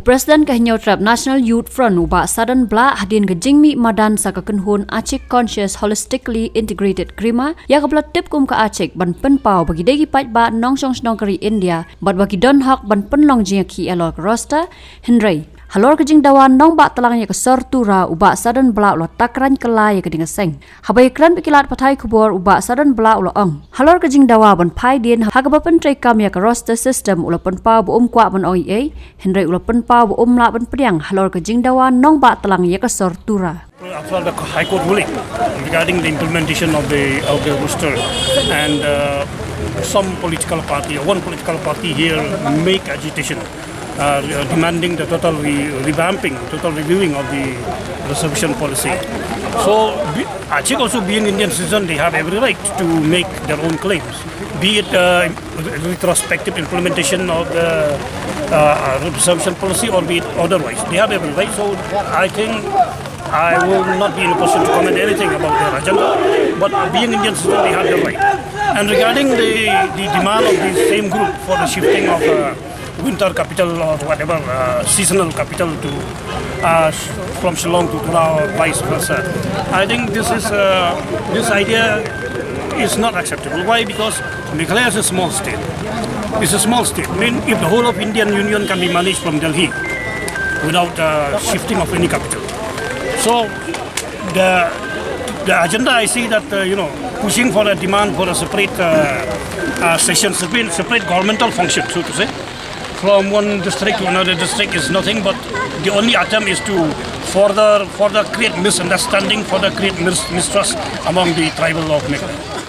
President kahinyaw trap National Youth Front uba sadan bla hadin ke jingmi madan sa kakenhun ACHIK Conscious Holistically Integrated Krima ya kabla tip kum ka ACHIK ban penpau bagi degi pat ba nong song snong kari India bat bagi don hak ban penlong jing ki alor rosta Henry halor ke jing dawa nongbah Tlang ya ke sor Tura uba sadan bla ulo Takraiñ kelai ya ke dinga seng habai kran pikilat patai kubor uba sadan bla ulo ong halor ke jing dawa ban pai din hagaba pen trai kam ya ke roster system ulo penpau bu kwa ban OEA Henry ulo penpau bu la ban priang halor ke jing dawa nongbah Tlang ya ke sor Tura. After the High Court ruling regarding the implementation of the roster and some political party, one political party here make agitation demanding the total revamping, total reviewing of the reservation policy. So ACHIK also being Indian citizen, they have every right to make their own claims, be it retrospective implementation of the reservation policy or be it otherwise. They have every right. So I think I will not be in a position to comment anything about their agenda, but being Indian citizen, they have the right. And regarding the demand of the same group for the shifting of winter capital or whatever, seasonal capital to from Shillong to Tura or vice versa, I think this idea is not acceptable. Why? Because Meghalaya is a small state. It's a small state. I mean, if the whole of Indian Union can be managed from Delhi without shifting of any capital. So the agenda I see that pushing for a demand for a separate session, separate governmental function, so to say, from one district to another district is nothing but the only attempt is to further create misunderstanding, further create mistrust among the tribal of Meghalaya.